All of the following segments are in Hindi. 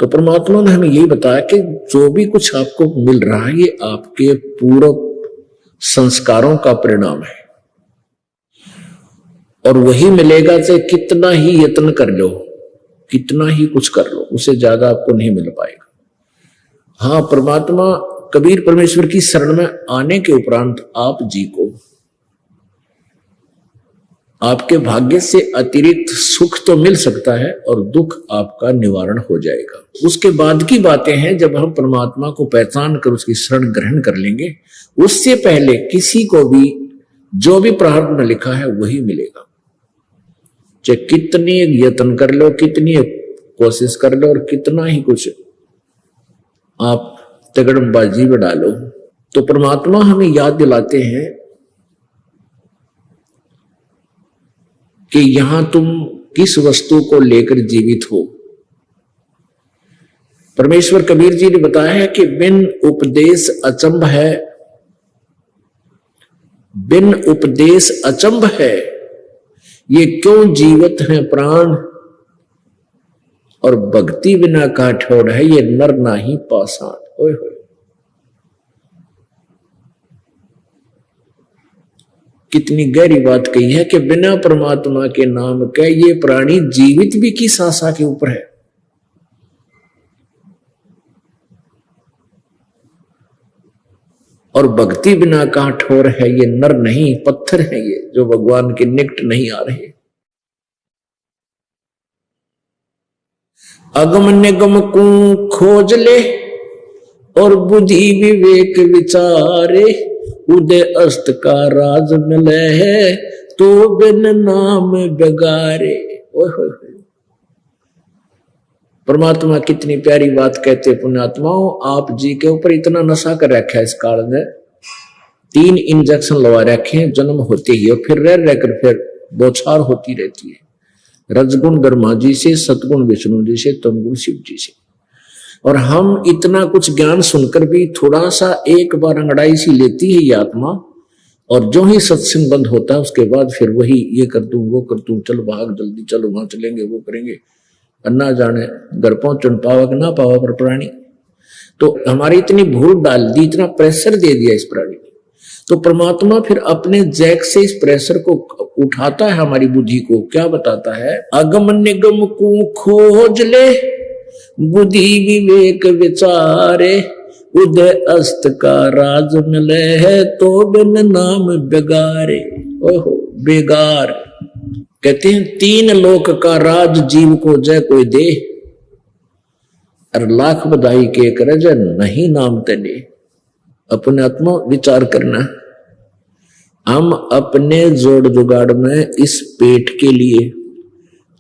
तो परमात्मा ने हमें यही बताया कि जो भी कुछ आपको मिल रहा है ये आपके पूर्व संस्कारों का परिणाम है, और वही मिलेगा चाहे कितना ही यत्न कर लो, कितना ही कुछ कर लो, उससे ज्यादा आपको नहीं मिल पाएगा। हाँ, परमात्मा कबीर परमेश्वर की शरण में आने के उपरांत आप जी को आपके भाग्य से अतिरिक्त सुख तो मिल सकता है और दुख आपका निवारण हो जाएगा। उसके बाद की बातें हैं जब हम परमात्मा को पहचान कर उसकी शरण ग्रहण कर लेंगे। उससे पहले किसी को भी जो भी प्रारब्ध में लिखा है वही मिलेगा, चाहे कितनी यत्न कर लो, कितनी कोशिश कर लो और कितना ही कुछ आप तगड़बाजी में डालो। तो परमात्मा हमें याद दिलाते हैं कि यहां तुम किस वस्तु को लेकर जीवित हो। परमेश्वर कबीर जी ने बताया है कि बिन उपदेश अचंभ है, बिन उपदेश अचंभ है, ये क्यों जीवित है प्राण, और भक्ति बिना का ठोड़ है, ये नर नाही पाषाण। ओए होए, कितनी गहरी बात कही है कि बिना परमात्मा के नाम के ये प्राणी जीवित भी किस आशा के ऊपर है। और भक्ति बिना कहां ठोर है, ये नर नहीं पत्थर है, ये जो भगवान के निकट नहीं आ रहे। अगम निगम को खोज ले और बुद्धि विवेक विचारे, उदय अस्त का राज मिले है तो बिन नाम बेगारे। ओए होए, परमात्मा कितनी प्यारी बात कहते पुण्यात्माओं, आप जी के ऊपर इतना नशा कर रखा है इस काल में। 3 इंजेक्शन लगा रखे हैं जन्म होते ही, और फिर रह रहकर फिर बौछार होती रहती है, रजगुण ब्रह्मा जी से, सतगुण विष्णु जी से, तमगुण शिव जी से। और हम इतना कुछ ज्ञान सुनकर भी थोड़ा सा एक बार अंगड़ाई सी लेती है ये आत्मा, और जो ही सत्संग बंद होता है उसके बाद फिर वही ये कर दूं वो कर दूं, चल भाग जल्दी, चलो वहां चलेंगे, वो करेंगे, अन्ना जाने घर पहुंचन पावा कि ना पावा पर प्राणी। तो हमारी इतनी भूल डाल दी, इतना प्रेशर दे दिया इस प्राणी ने। तो परमात्मा फिर अपने जैक से इस प्रेशर को उठाता है, हमारी बुद्धि को क्या बताता है, अगम निगम को खोज ले बुद्धि विवेक विचारे, उदय अस्त का राज मिले है तो बिन नाम बेगारे। ओहो, बेगार कहते हैं 3 लोक का राज जीव को जय कोई दे, और लाख बधाई के करे जय नहीं नाम तेने। अपने आत्मा विचार करना, हम अपने जोड़ जुगाड़ में इस पेट के लिए,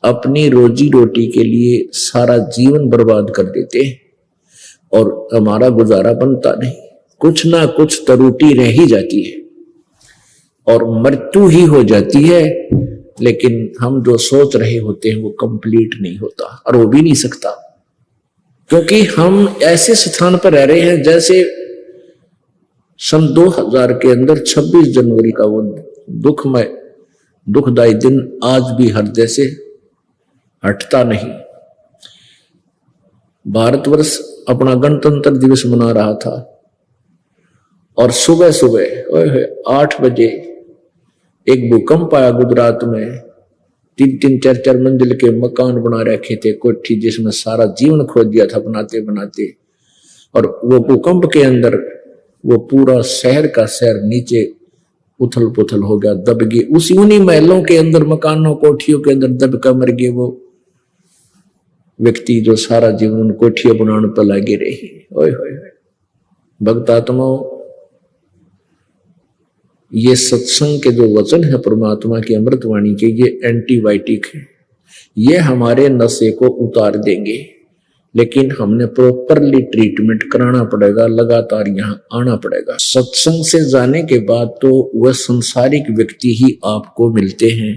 अपनी रोजी रोटी के लिए सारा जीवन बर्बाद कर देते हैं और हमारा गुजारा बनता नहीं, कुछ ना कुछ त्रुटि रह ही जाती है और मृत्यु ही हो जाती है। लेकिन हम जो सोच रहे होते हैं वो कंप्लीट नहीं होता, और हो भी नहीं सकता, क्योंकि हम ऐसे स्थान पर रह रहे हैं जैसे सन 2000 के अंदर 26 जनवरी का वो दुखमय दुखदायी दिन आज भी हृदय से हटता नहीं। भारतवर्ष अपना गणतंत्र दिवस मना रहा था और सुबह सुबह 8 बजे एक भूकंप आया गुजरात में। 3-3, 4-4 मंजिल के मकान बना रखे थे, कोठी, जिसमें सारा जीवन खो दिया था बनाते बनाते। और वो भूकंप के अंदर वो पूरा शहर का शहर नीचे उथल पुथल हो गया, दब गए। उन्हीं महलों के अंदर, मकानों कोठियों के अंदर दब कर मर गए वो व्यक्ति जो सारा जीवन कोठियां बनाने पर लगे रहे। ओए होए भक्त आत्माओं, ये सत्संग के जो वचन है परमात्मा की अमृतवाणी के, ये एंटीबायोटिक है, ये हमारे नशे को उतार देंगे। लेकिन हमने प्रॉपरली ट्रीटमेंट कराना पड़ेगा, लगातार यहाँ आना पड़ेगा। सत्संग से जाने के बाद तो वह संसारिक व्यक्ति ही आपको मिलते हैं।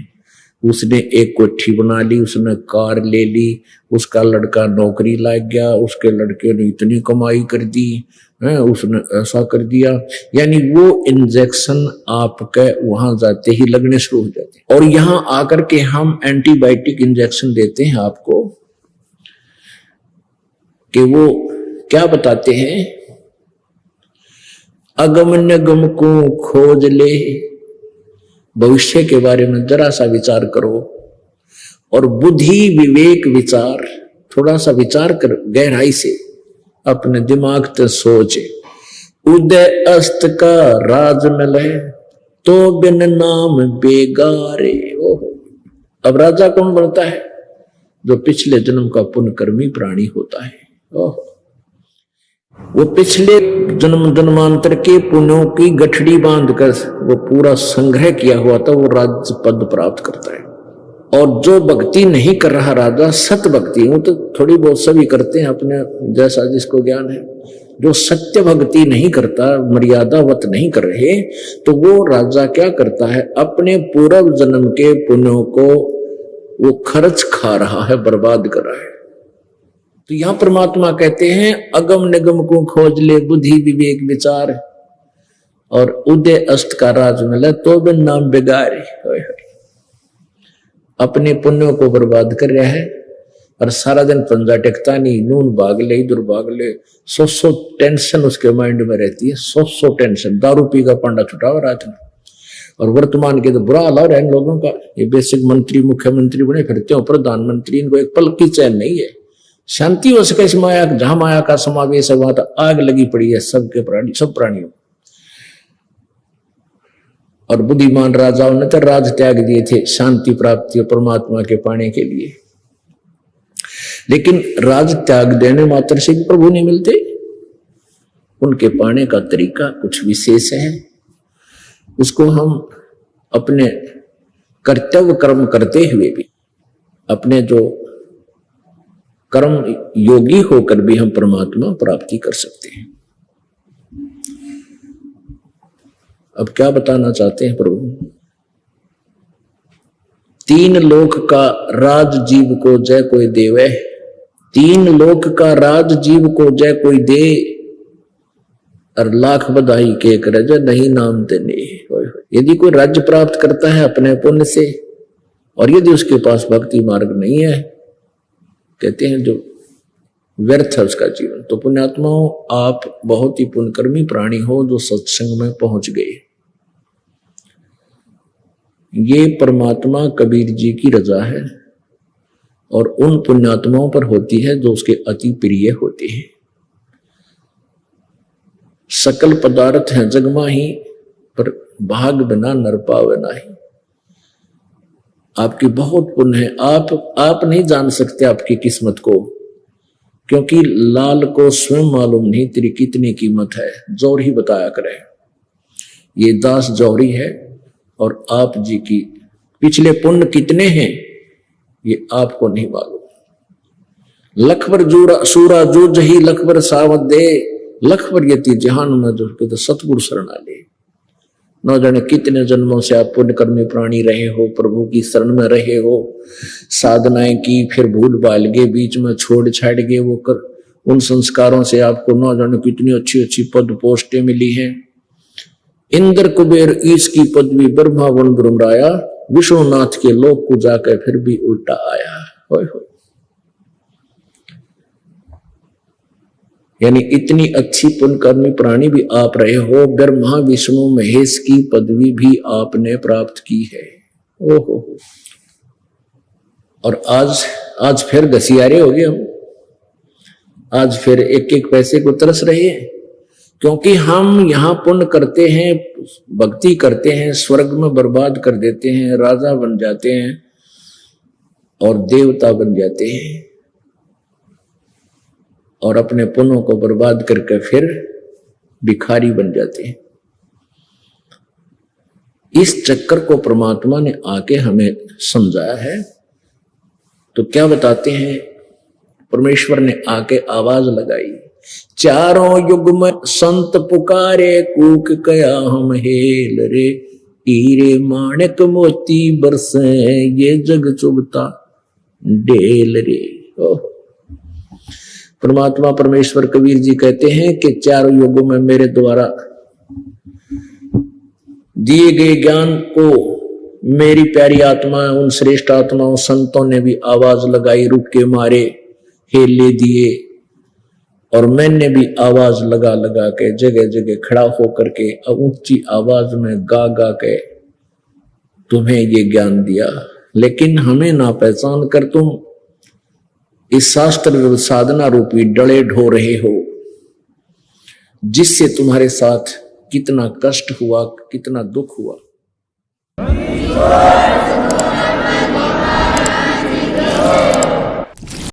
उसने एक कोठी बना ली, उसने कार ले ली, उसका लड़का नौकरी लग गया, उसके लड़के ने इतनी कमाई कर दी है, उसने ऐसा कर दिया, यानी वो इंजेक्शन आपके वहां जाते ही लगने शुरू हो जाते हैं। और यहाँ आकर के हम एंटीबायोटिक इंजेक्शन देते हैं आपको, कि वो क्या बताते हैं, अगम निगम को खोज ले, भविष्य के बारे में जरा सा विचार करो, और बुद्धि विवेक विचार, थोड़ा सा विचार कर गहराई से अपने दिमाग से सोचे। उदय अस्त का राज मिले तो बिन नाम बेगारे। ओहो, अब राजा कौन बनता है? जो पिछले जन्म का पुण्यकर्मी प्राणी होता है। ओहो, वो पिछले जन्म जन्मांतर के पुण्यों की गठड़ी बांधकर वो पूरा संग्रह किया हुआ था, वो राज्य पद प्राप्त करता है। और जो भक्ति नहीं कर रहा राजा, सत भक्ति, वो तो थोड़ी बहुत सभी करते हैं अपने जैसा जिसको ज्ञान है, जो सत्य भक्ति नहीं करता, मर्यादावत नहीं कर रहे, तो वो राजा क्या करता है, अपने पूर्व जन्म के पुण्यों को वो खर्च खा रहा है, बर्बाद कर रहा है। तो यहां परमात्मा कहते हैं अगम निगम को खोज ले, बुद्धि विवेक विचार, और उदय अस्त का राज मिले तो बिन नाम बेगारे। अपने पुण्यों को बर्बाद कर रहा है और सारा दिन पंजा टेकता नहीं, नून भाग ले इधर भाग ले, सौ टेंशन उसके माइंड में रहती है, सौ टेंशन। दारू पी का पांडा छुटा हुआ रात में। और वर्तमान के तो बुरा हाल हो रहा है इन लोगों का। ये बेसिक मंत्री मुख्यमंत्री बने फिरते हो, प्रधानमंत्री, इनको एक पल की चैन नहीं है, शांति हो सके इस माया, जहां माया का समावेश है वहां तो आग लगी पड़ी है सबके प्राणी, सब प्राणियों। और बुद्धिमान राजाओं ने तो राज त्याग दिए थे शांति प्राप्ति परमात्मा के पाने के लिए। लेकिन राज त्याग देने मात्र से भी प्रभु नहीं मिलते, उनके पाने का तरीका कुछ विशेष है। उसको हम अपने कर्तव्य कर्म करते हुए भी, अपने जो कर्म योगी होकर भी हम परमात्मा प्राप्ति कर सकते हैं। अब क्या बताना चाहते हैं प्रभु? तीन लोक का राज जीव को जय कोई देवे, तीन लोक का राज जीव को जय कोई दे, और लाख बधाई के कर जय नहीं नाम देने। यदि कोई राज्य प्राप्त करता है अपने पुण्य से, और यदि उसके पास भक्ति मार्ग नहीं है, कहते हैं जो व्यर्थ है उसका जीवन। तो पुण्यात्माओं, आप बहुत ही पुण्यकर्मी प्राणी हो जो सत्संग में पहुंच गए। ये परमात्मा कबीर जी की रजा है और उन पुण्यात्माओं पर होती है जो उसके अति प्रिय होते हैं। सकल पदार्थ हैं जग माही, पर भाग बिना नर पावे नाही। आपकी बहुत पुण्य है, आप नहीं जान सकते आपकी किस्मत को, क्योंकि लाल को स्वयं मालूम नहीं तेरी कितनी कीमत है, जौहरी ही बताया करे। ये दास जौहरी है और आप जी की पिछले पुण्य कितने हैं ये आपको नहीं मालूम। लखबर सूरा जो जही लखबर सावत दे, लखबर यति जहान में जो तो सतगुरु शरणा ले। न जाने कितने जन्मों से आप पुण्यकर्मी प्राणी रहे हो, प्रभु की शरण में रहे हो, साधनाएं की, फिर भूल भाल गए, बीच में छोड़ छाड़ गए वो कर, उन संस्कारों से आपको न जाने कितनी अच्छी अच्छी पद पोस्टें मिली हैं। इंद्र कुबेर ईश की पदवी ब्रह्मा वन ब्रह्मराया, विष्णुनाथ के लोक को जाकर फिर भी उल्टा आया। होय होय। यानी इतनी अच्छी पुण्यकर्मी प्राणी भी आप रहे हो, ब्रह्मा विष्णु महेश की पदवी भी आपने प्राप्त की है। ओहो, और आज फिर घसियारे हो गए हम, आज फिर एक एक पैसे को तरस रहे हैं, क्योंकि हम यहां पुण्य करते हैं, भक्ति करते हैं, स्वर्ग में बर्बाद कर देते हैं, राजा बन जाते हैं और देवता बन जाते हैं, और अपने पुण्यों को बर्बाद करके फिर भिखारी बन जाते हैं। इस चक्कर को परमात्मा ने आके हमें समझाया है। तो क्या बताते हैं, परमेश्वर ने आके आवाज लगाई, चारों युग में संत पुकारे, कूक कया हम हेल रे, हीरे माणिक मोती बरसे, ये जग चुभता ढेल रे। ओह, परमात्मा परमेश्वर कबीर जी कहते हैं कि चारों युगों में मेरे द्वारा दिए गए ज्ञान को मेरी प्यारी आत्मा, उन श्रेष्ठ आत्माओं संतों ने भी आवाज लगाई, रुक के मारे, हेले दिए, और मैंने भी आवाज लगा लगा के जगह जगह खड़ा होकर के ऊंची आवाज में गा गा के तुम्हें ये ज्ञान दिया, लेकिन हमें ना पहचान कर तुम इस शास्त्र साधना रूपी डले ढो रहे हो, जिससे तुम्हारे साथ कितना कष्ट हुआ, कितना दुख हुआ।